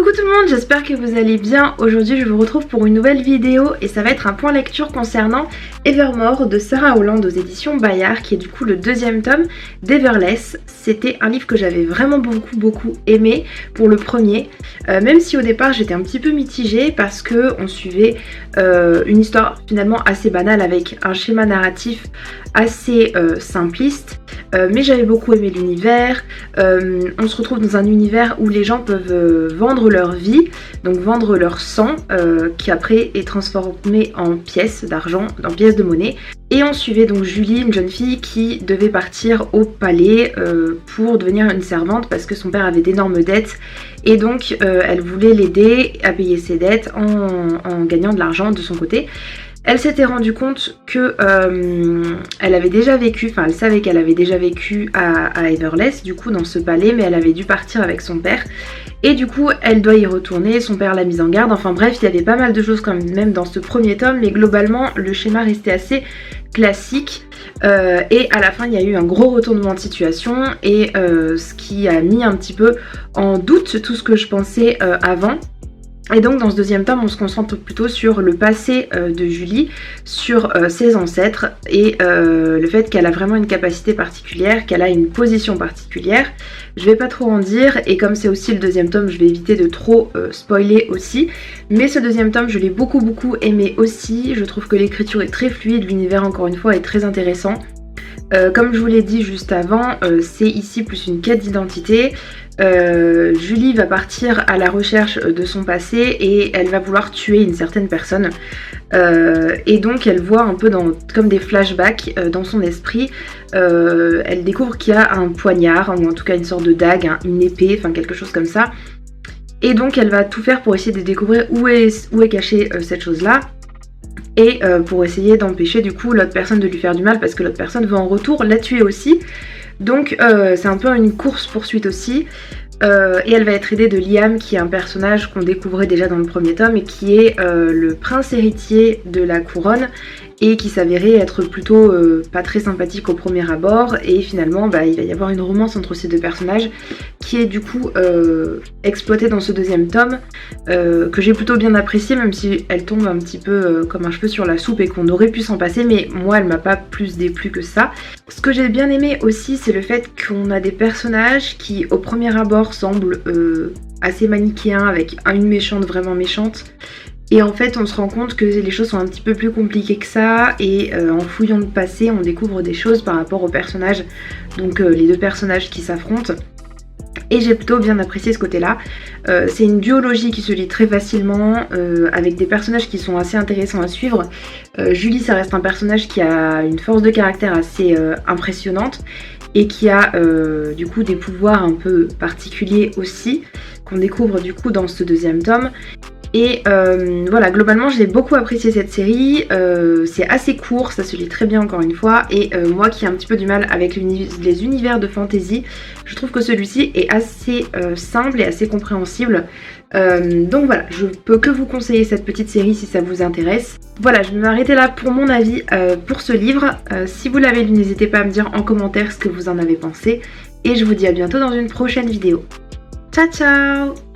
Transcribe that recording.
Coucou tout le monde, j'espère que vous allez bien. Aujourd'hui je vous retrouve pour une nouvelle vidéo et ça va être un point lecture concernant Evermore de Sarah Holland aux éditions Bayard, qui est du coup le deuxième tome d'Everless. C'était un livre que j'avais vraiment beaucoup aimé pour le premier, même si au départ j'étais un petit peu mitigée parce que on suivait une histoire finalement assez banale avec un schéma narratif assez simpliste, mais j'avais beaucoup aimé l'univers. On se retrouve dans un univers où les gens peuvent vendre leur vie, donc vendre leur sang, qui après est transformé en pièces d'argent, en pièces de monnaie. Et on suivait donc Julie, une jeune fille qui devait partir au palais pour devenir une servante parce que son père avait d'énormes dettes et donc elle voulait l'aider à payer ses dettes en gagnant de l'argent de son côté. Elle s'était rendue compte que elle avait déjà vécu, enfin elle savait qu'elle avait déjà vécu à Everless, du coup dans ce palais, mais elle avait dû partir avec son père. Et du coup elle doit y retourner, son père l'a mise en garde, enfin bref il y avait pas mal de choses quand même dans ce premier tome, mais globalement le schéma restait assez classique. Et à la fin il y a eu un gros retournement de situation et ce qui a mis un petit peu en doute tout ce que je pensais avant. Et donc dans ce deuxième tome on se concentre plutôt sur le passé de Julie, sur ses ancêtres et le fait qu'elle a vraiment une capacité particulière, qu'elle a une position particulière. Je vais pas trop en dire et comme c'est aussi le deuxième tome je vais éviter de trop spoiler aussi. Mais ce deuxième tome je l'ai beaucoup aimé aussi, je trouve que l'écriture est très fluide, l'univers encore une fois est très intéressant. Comme je vous l'ai dit juste avant, c'est ici plus une quête d'identité. Julie va partir à la recherche de son passé et elle va vouloir tuer une certaine personne. Et donc elle voit un peu comme des flashbacks dans son esprit. Elle découvre qu'il y a un poignard, ou en tout cas une sorte de dague, une épée, enfin quelque chose comme ça. Et donc elle va tout faire pour essayer de découvrir où est cachée cette chose-là. Et pour essayer d'empêcher du coup l'autre personne de lui faire du mal parce que l'autre personne veut en retour la tuer aussi. Donc c'est un peu une course-poursuite aussi. Et elle va être aidée de Liam qui est un personnage qu'on découvrait déjà dans le premier tome et qui est le prince héritier de la couronne et qui s'avérait être plutôt pas très sympathique au premier abord et finalement il va y avoir une romance entre ces deux personnages qui est du coup exploitée dans ce deuxième tome que j'ai plutôt bien apprécié même si elle tombe un petit peu comme un cheveu sur la soupe et qu'on aurait pu s'en passer, mais moi elle m'a pas plus déplu que ça. Ce que j'ai bien aimé aussi c'est le fait qu'on a des personnages qui au premier abord semblent assez manichéens avec une méchante vraiment méchante. Et en fait on se rend compte que les choses sont un petit peu plus compliquées que ça et en fouillant le passé on découvre des choses par rapport aux personnages, donc les deux personnages qui s'affrontent. Et j'ai plutôt bien apprécié ce côté-là. C'est une duologie qui se lit très facilement, avec des personnages qui sont assez intéressants à suivre. Julie ça reste un personnage qui a une force de caractère assez impressionnante et qui a du coup des pouvoirs un peu particuliers aussi, qu'on découvre du coup dans ce deuxième tome. Et voilà, globalement j'ai beaucoup apprécié cette série, c'est assez court, ça se lit très bien encore une fois, et moi qui ai un petit peu du mal avec les univers de fantasy, je trouve que celui-ci est assez simple et assez compréhensible. Donc voilà, je peux que vous conseiller cette petite série si ça vous intéresse. Voilà, je vais m'arrêter là pour mon avis pour ce livre. Si vous l'avez lu, n'hésitez pas à me dire en commentaire ce que vous en avez pensé, et je vous dis à bientôt dans une prochaine vidéo. Ciao ciao!